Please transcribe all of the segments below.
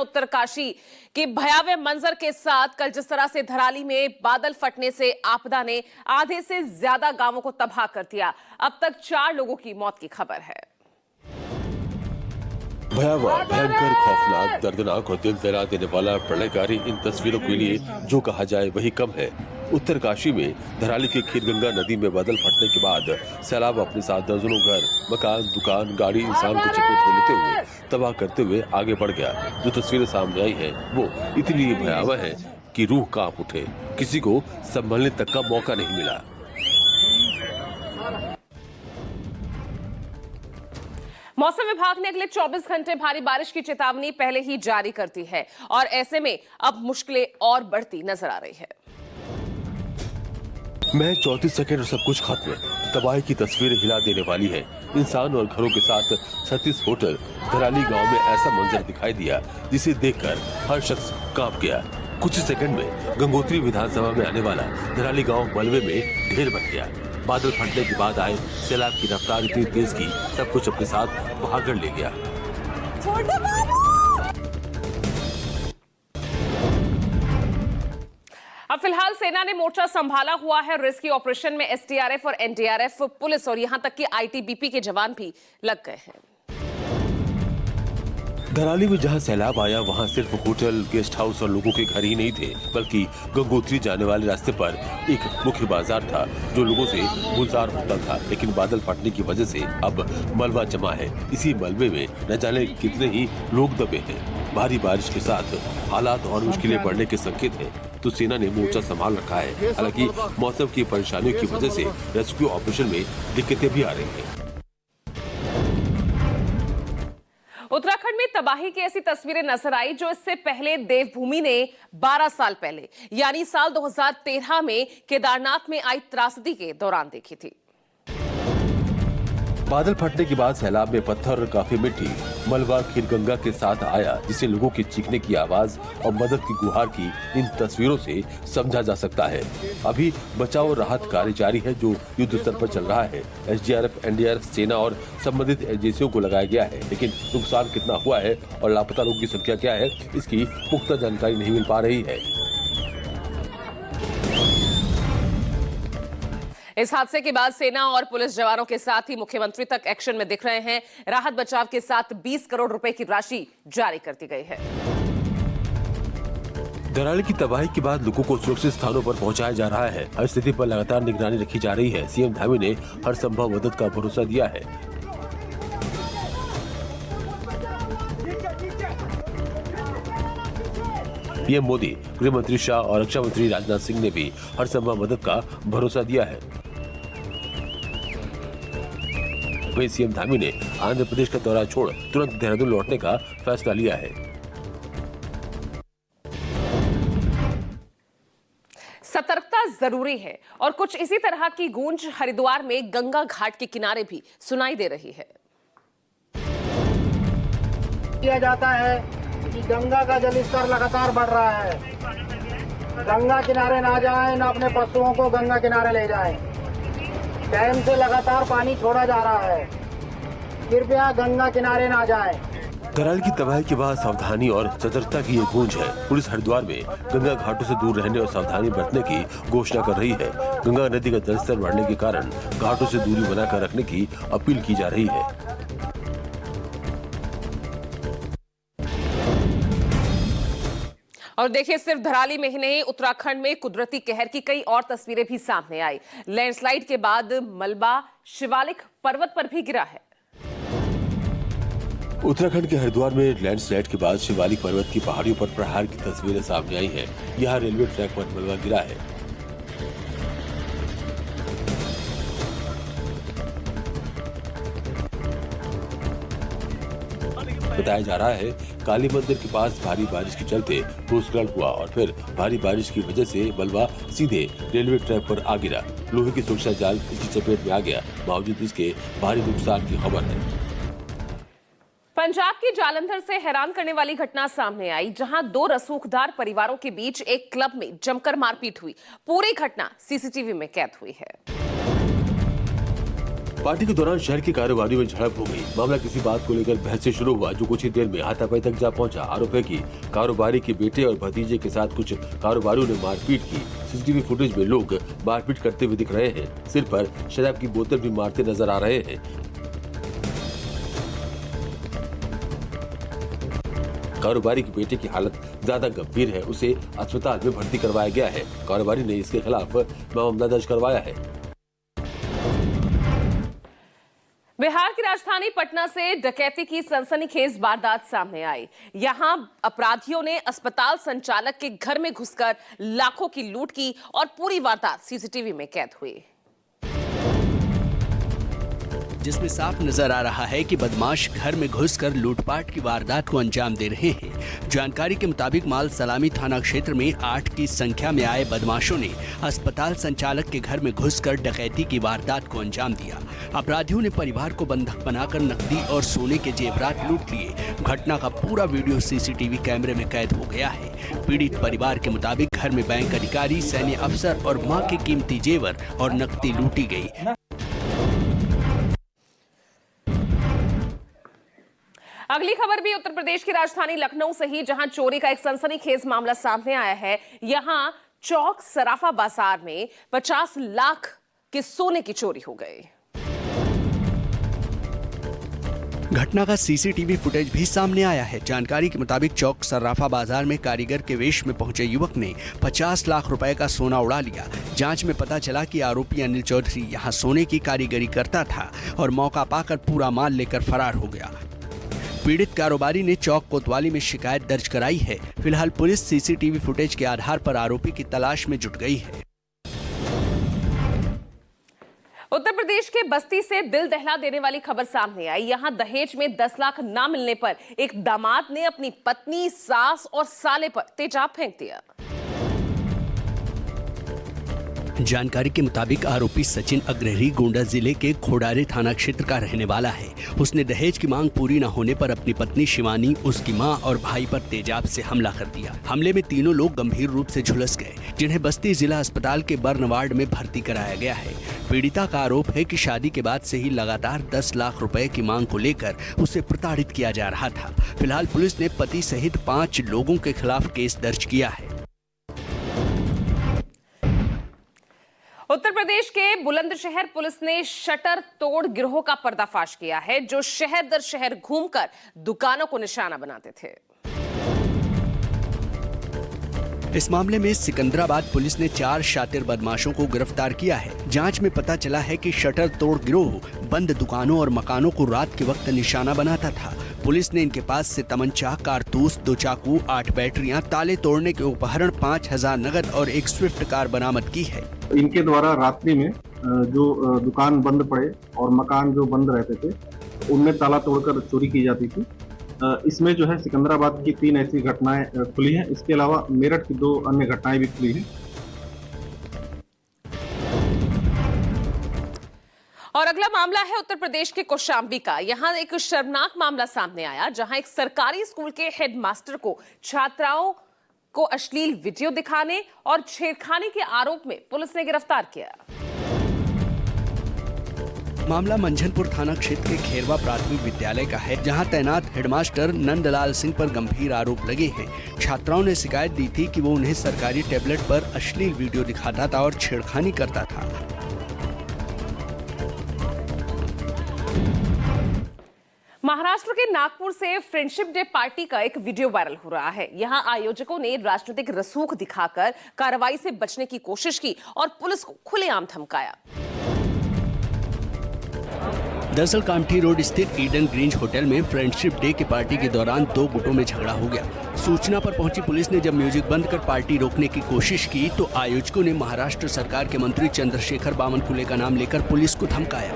उत्तरकाशी के भयावह मंजर के साथ कल जिस तरह से धराली में बादल फटने से आपदा ने आधे से ज्यादा गांवों को तबाह कर दिया। अब तक 4 लोगों की मौत की खबर है। भयावह, भयंकर, खौफनाक, दर्दनाक और दिल दहला देने वाला प्रलयकारी इन तस्वीरों के लिए जो कहा जाए वही कम है। उत्तरकाशी में धराली के खीरगंगा नदी में बादल फटने के बाद सैलाब अपने साथ दर्जनों घर, मकान, दुकान, गाड़ी, इंसान को चपेट में लेते हुए तबाह करते हुए आगे बढ़ गया। जो तस्वीरें सामने आई हैं वो इतनी भयावह है कि रूह कांप उठे। किसी को संभलने तक का मौका नहीं मिला। मौसम विभाग ने अगले 24 घंटे भारी बारिश की चेतावनी पहले ही जारी कर दी है और ऐसे में अब मुश्किलें और बढ़ती नजर आ रही है। महज 34 सेकंड और सब कुछ खत्म। तबाही की तस्वीरें हिला देने वाली है। इंसान और घरों के साथ 36 होटल धराली गांव में ऐसा मंजर दिखाई दिया जिसे देखकर हर शख्स कांप गया। कुछ ही सेकंड में गंगोत्री विधानसभा में आने वाला धराली गांव मलबे में ढेर बन गया। बादल फटने के बाद आए सैलाब की रफ्तार इतनी तेज की सब कुछ अपने साथ बहाकर ले गया। अब फिलहाल सेना ने मोर्चा संभाला हुआ है। रेस्क्यू ऑपरेशन में एसडीआरएफ और एनडीआरएफ, पुलिस और यहां तक कि आईटीबीपी के जवान भी लग गए हैं। धराली में जहां सैलाब आया वहां सिर्फ होटल, गेस्ट हाउस और लोगों के घर ही नहीं थे, बल्कि गंगोत्री जाने वाले रास्ते पर एक मुख्य बाजार था जो लोगों से गुलजार होता था। लेकिन बादल फटने की वजह से अब मलबा जमा है। इसी मलबे में न जाने कितने ही लोग दबे हैं। भारी बारिश के साथ हालात और मुश्किलें बढ़ने के संकेत हैं, तो सेना ने मोर्चा संभाल रखा है। हालांकि मौसम की परेशानियों की वजह से रेस्क्यू ऑपरेशन में दिक्कतें भी आ रही हैं। उत्तराखंड में तबाही की ऐसी तस्वीरें नजर आई जो इससे पहले देवभूमि ने 12 साल पहले यानी साल 2013 में केदारनाथ में आई त्रासदी के दौरान देखी थी। बादल फटने के बाद सैलाब में पत्थर, काफी मिट्टी, मलबा खीरगंगा के साथ आया, जिसे लोगों के चीखने की आवाज और मदद की गुहार की इन तस्वीरों से समझा जा सकता है। अभी बचाव और राहत कार्य जारी है जो युद्ध स्तर पर चल रहा है। एसडीआरएफ, एनडीआरएफ, सेना और संबंधित एजेंसियों को लगाया गया है। लेकिन नुकसान कितना हुआ है और लापता लोगों की संख्या क्या है, इसकी पुख्ता जानकारी नहीं मिल पा रही है। इस हादसे के बाद सेना और पुलिस जवानों के साथ ही मुख्यमंत्री तक एक्शन में दिख रहे हैं। राहत बचाव के साथ 20 करोड़ रुपए की राशि जारी कर दी गई है। धराली की तबाही के बाद लोगों को सुरक्षित स्थानों पर पहुंचाया जा रहा है। हर स्थिति पर लगातार निगरानी रखी जा रही है। सीएम धामी ने हर संभव मदद का भरोसा दिया है। पीएम मोदी, गृह मंत्री शाह और रक्षा मंत्री राजनाथ सिंह ने भी हर संभव मदद का भरोसा दिया है। वहीं सीएम धामी ने आंध्र प्रदेश का दौरा छोड़ तुरंत देहरादून लौटने का फैसला लिया है। सतर्कता जरूरी है और कुछ इसी तरह की गूंज हरिद्वार में गंगा घाट के किनारे भी सुनाई दे रही है। किया जाता है कि गंगा का जलस्तर लगातार बढ़ रहा है। गंगा किनारे ना जाएं, ना अपने पशुओं को गंगा किनारे ले जाएं। डैम से लगातार पानी छोड़ा जा रहा है। कृपया गंगा किनारे ना जाएं। धराली की तबाही के बाद सावधानी और सतर्कता की ये गूंज है। पुलिस हरिद्वार में गंगा घाटों से दूर रहने और सावधानी बरतने की घोषणा कर रही है। गंगा नदी का जलस्तर बढ़ने के कारण घाटों से दूरी बनाकर रखने की अपील की जा रही है। और देखिए, सिर्फ धराली में ही नहीं, उत्तराखंड में कुदरती कहर की कई और तस्वीरें भी सामने आई। लैंडस्लाइड के बाद मलबा शिवालिक पर्वत पर भी गिरा है। उत्तराखंड के हरिद्वार में लैंडस्लाइड के बाद शिवालिक पर्वत की पहाड़ियों पर प्रहार की तस्वीरें सामने आई हैं। यहाँ रेलवे ट्रैक पर मलबा गिरा है। बताया जा रहा है काली मंदिर के पास भारी बारिश के चलते भूस्खलन हुआ और फिर भारी बारिश की वजह से मलबा सीधे रेलवे ट्रैक पर आ गिरा। लोहे की सुरक्षा जाल इसकी चपेट में आ गया। बावजूद इसके भारी नुकसान की खबर है। पंजाब की जालंधर से हैरान करने वाली घटना सामने आई, जहां 2 रसूखदार परिवारों के बीच एक क्लब में जमकर मारपीट हुई। पूरी घटना सीसीटीवी में कैद हुई है। पार्टी के दौरान शहर के कारोबारियों में झड़प हो गई। मामला किसी बात को लेकर बहस से शुरू हुआ, जो कुछ ही देर में हाथापाई तक जा पहुंचा। आरोप है कि कारोबारी के बेटे और भतीजे के साथ कुछ कारोबारियों ने मारपीट की। सीसीटीवी फुटेज में लोग मारपीट करते हुए दिख रहे हैं। सिर पर शराब की बोतल भी मारते नजर आ रहे हैं। कारोबारी के बेटे की हालत ज्यादा गंभीर है, उसे अस्पताल में भर्ती करवाया गया है। कारोबारी ने इसके खिलाफ मामला दर्ज करवाया है। बिहार की राजधानी पटना से डकैती की सनसनीखेज वारदात सामने आई। यहां अपराधियों ने अस्पताल संचालक के घर में घुसकर लाखों की लूट की और पूरी वारदात सीसीटीवी में कैद हुई, जिसमें साफ नजर आ रहा है कि बदमाश घर में घुसकर लूटपाट की वारदात को अंजाम दे रहे हैं। जानकारी के मुताबिक माल सलामी थाना क्षेत्र में 8 की संख्या में आए बदमाशों ने अस्पताल संचालक के घर में घुसकर डकैती की वारदात को अंजाम दिया। अपराधियों ने परिवार को बंधक बनाकर नकदी और सोने के जेवरात लूट लिए। घटना का पूरा वीडियो सीसीटीवी कैमरे में कैद हो गया है। पीड़ित परिवार के मुताबिक घर में बैंक अधिकारी, सैन्य अफसर और मां के कीमती जेवर और नकदी लूटी गई। अगली खबर भी उत्तर प्रदेश की राजधानी लखनऊ से ही, जहां चोरी का एक सनसनीखेज मामला सामने आया है। यहां चौक सराफा बाजार में 50 लाख के सोने की चोरी हो गई। घटना का सीसीटीवी फुटेज भी सामने आया है। जानकारी के मुताबिक चौक सर्राफा बाजार में कारीगर के वेश में पहुंचे युवक ने 50 लाख रुपए का सोना उड़ा लिया। जांच में पता चला कि आरोपी अनिल चौधरी यहां सोने की कारीगरी करता था और मौका पाकर पूरा माल लेकर फरार हो गया। पीड़ित कारोबारी ने चौक कोतवाली में शिकायत दर्ज कराई है। फिलहाल पुलिस सीसीटीवी फुटेज के आधार पर आरोपी की तलाश में जुट गई है। उत्तर प्रदेश के बस्ती से दिल दहला देने वाली खबर सामने आई। यहां दहेज में 10 लाख ना मिलने पर एक दामाद ने अपनी पत्नी, सास और साले पर तेजाब फेंक दिया। जानकारी के मुताबिक आरोपी सचिन अग्रहरी गोंडा जिले के खोडारे थाना क्षेत्र का रहने वाला है। उसने दहेज की मांग पूरी न होने पर अपनी पत्नी शिवानी, उसकी मां और भाई पर तेजाब से हमला कर दिया। हमले में तीनों लोग गंभीर रूप से झुलस गए, जिन्हें बस्ती जिला अस्पताल के बर्न वार्ड में भर्ती कराया गया है। पीड़िता का आरोप है कि शादी के बाद से ही लगातार 10 लाख रुपए की मांग को लेकर उसे प्रताड़ित किया जा रहा था। फिलहाल पुलिस ने पति सहित 5 लोगों के खिलाफ केस दर्ज किया है। उत्तर प्रदेश के बुलंदशहर पुलिस ने शटर तोड़ गिरोह का पर्दाफाश किया है, जो शहर दर शहर घूमकर दुकानों को निशाना बनाते थे। इस मामले में सिकंदराबाद पुलिस ने 4 शातिर बदमाशों को गिरफ्तार किया है। जांच में पता चला है कि शटर तोड़ गिरोह बंद दुकानों और मकानों को रात के वक्त निशाना बनाता था। पुलिस ने इनके पास से तमंचा, कारतूस, 2 चाकू, 8 बैटरियां, ताले तोड़ने के उपकरण, 5000 नगद और एक स्विफ्ट कार बरामद की है। इनके द्वारा रात्रि में जो दुकान बंद पड़े और मकान जो बंद रहते थे, उनमें ताला तोड़कर चोरी की जाती थी। इसमें जो है सिकंदराबाद की 3 ऐसी घटनाएं खुली हैं। इसके अलावा मेरठ की 2 अन्य घटनाएं भी खुली हैं। और अगला मामला है उत्तर प्रदेश के कौशाम्बी का। यहां एक शर्मनाक मामला सामने आया, जहां एक सरकारी स्कूल के हेडमास्टर को छात्राओं को अश्लील वीडियो दिखाने और छेड़खानी के आरोप में पुलिस ने गिरफ्तार किया। मामला मंझनपुर थाना क्षेत्र के खेरवा प्राथमिक विद्यालय का है, जहां तैनात हेडमास्टर नंदलाल सिंह पर गंभीर आरोप लगे हैं। छात्राओं ने शिकायत दी थी कि वो उन्हें सरकारी टैबलेट पर अश्लील वीडियो दिखाता था और छेड़खानी करता था। महाराष्ट्र के नागपुर से फ्रेंडशिप डे पार्टी का एक वीडियो वायरल हो रहा है। यहां आयोजकों ने राजनीतिक रसूख दिखाकर कार्रवाई से बचने की कोशिश की और पुलिस को खुलेआम धमकाया। दरअसल कामठी रोड स्थित ईडन ग्रीन्स होटल में फ्रेंडशिप डे की पार्टी के दौरान 2 गुटों में झगड़ा हो गया। सूचना पर पहुंची पुलिस ने जब म्यूजिक बंद कर पार्टी रोकने की कोशिश की, तो आयोजकों ने महाराष्ट्र सरकार के मंत्री चंद्रशेखर बावनकुले का नाम लेकर पुलिस को धमकाया।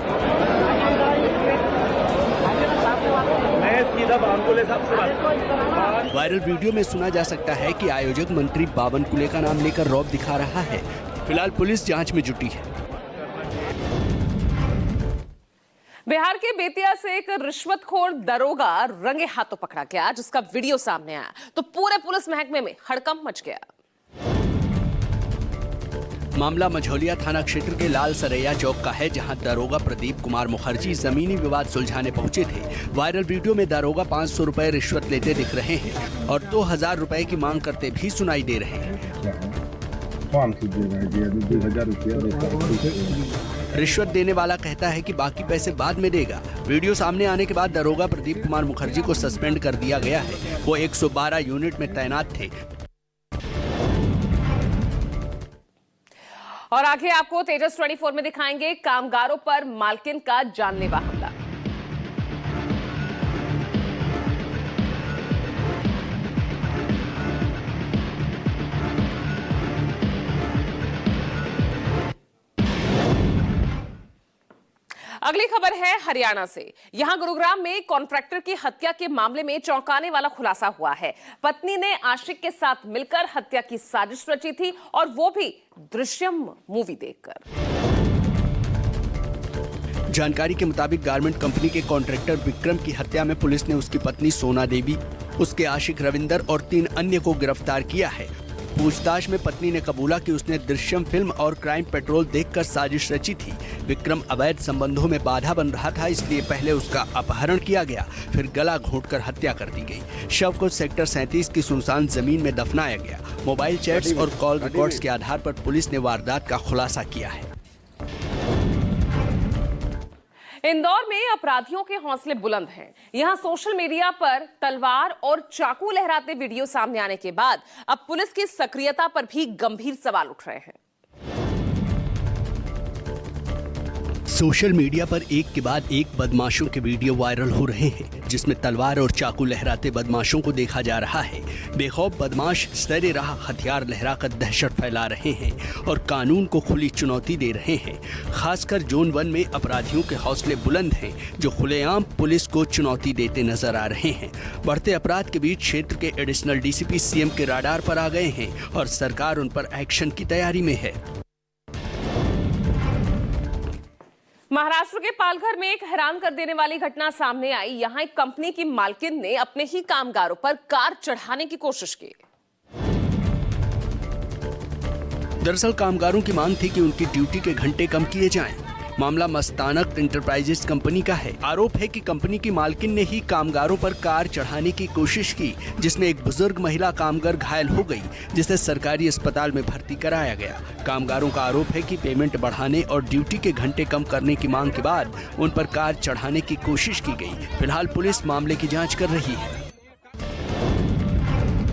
वायरल वीडियो में सुना जा सकता है कि आयोजक मंत्री बावनकुले का नाम लेकर रौब दिखा रहा है। फिलहाल पुलिस जांच में जुटी है। बिहार के बेतिया से एक रिश्वतखोर दरोगा रंगे हाथों पकड़ा गया, जिसका वीडियो सामने आया तो पूरे पुलिस महकमे में हड़कंप मच गया। मामला मझौलिया थाना क्षेत्र के लाल सरैया चौक का है, जहां दारोगा प्रदीप कुमार मुखर्जी जमीनी विवाद सुलझाने पहुंचे थे। वायरल वीडियो में दारोगा 500 रुपए रिश्वत लेते दिख रहे हैं और 2000 रुपए की मांग करते भी सुनाई दे रहे हैं। 500 दे रहे हैं, अभी 2000 रुपया देता है। रिश्वत देने वाला कहता है कि बाकी पैसे बाद में देगा। वीडियो सामने आने के बाद दारोगा प्रदीप कुमार मुखर्जी को सस्पेंड कर दिया गया है। वो 112 यूनिट में तैनात थे। और आगे आपको तेजस 24 में दिखाएंगे कामगारों पर मालकिन का जानलेवा हमला। अगली खबर है हरियाणा से। यहां गुरुग्राम में कॉन्ट्रैक्टर की हत्या के मामले में चौंकाने वाला खुलासा हुआ है। पत्नी ने आशिक के साथ मिलकर हत्या की साजिश रची थी और वो भी दृश्यम मूवी देखकर। जानकारी के मुताबिक गारमेंट कंपनी के कॉन्ट्रैक्टर विक्रम की हत्या में पुलिस ने उसकी पत्नी सोना देवी, उसके आशिक रविंदर और 3 अन्य को गिरफ्तार किया है। पूछताछ में पत्नी ने कबूला कि उसने दृश्यम फिल्म और क्राइम पेट्रोल देखकर साजिश रची थी। विक्रम अवैध संबंधों में बाधा बन रहा था, इसलिए पहले उसका अपहरण किया गया, फिर गला घोंटकर हत्या कर दी गई। शव को सेक्टर 37 की सुनसान जमीन में दफनाया गया। मोबाइल चैट्स और कॉल रिकॉर्ड्स के आधार पर पुलिस ने वारदात का खुलासा किया है। इंदौर में अपराधियों के हौसले बुलंद हैं। यहां सोशल मीडिया पर तलवार और चाकू लहराते वीडियो सामने आने के बाद अब पुलिस की सक्रियता पर भी गंभीर सवाल उठ रहे हैं। सोशल मीडिया पर एक के बाद एक बदमाशों के वीडियो वायरल हो रहे हैं, जिसमें तलवार और चाकू लहराते बदमाशों को देखा जा रहा है। बेखौफ बदमाश सरे राह हथियार लहराकर दहशत फैला रहे हैं और कानून को खुली चुनौती दे रहे हैं। खासकर जोन 1 में अपराधियों के हौसले बुलंद हैं, जो खुलेआम पुलिस को चुनौती देते नजर आ रहे हैं। बढ़ते अपराध के बीच क्षेत्र के एडिशनल डीसीपी सीएम के राडार पर आ गए हैं और सरकार उन पर एक्शन की तैयारी में है। महाराष्ट्र के पालघर में एक हैरान कर देने वाली घटना सामने आई। यहां एक कंपनी की मालकिन ने अपने ही कामगारों पर कार चढ़ाने की कोशिश की। दरअसल कामगारों की मांग थी कि उनकी ड्यूटी के घंटे कम किए जाएं। मामला मस्तानक इंटरप्राइजेस कंपनी का है। आरोप है कि कंपनी की मालकिन ने ही कामगारों पर कार चढ़ाने की कोशिश की, जिसमें एक बुजुर्ग महिला कामगार घायल हो गई, जिसे सरकारी अस्पताल में भर्ती कराया गया। कामगारों का आरोप है कि पेमेंट बढ़ाने और ड्यूटी के घंटे कम करने की मांग के बाद उन पर कार चढ़ाने की कोशिश की गई। फिलहाल पुलिस मामले की जांच कर रही है।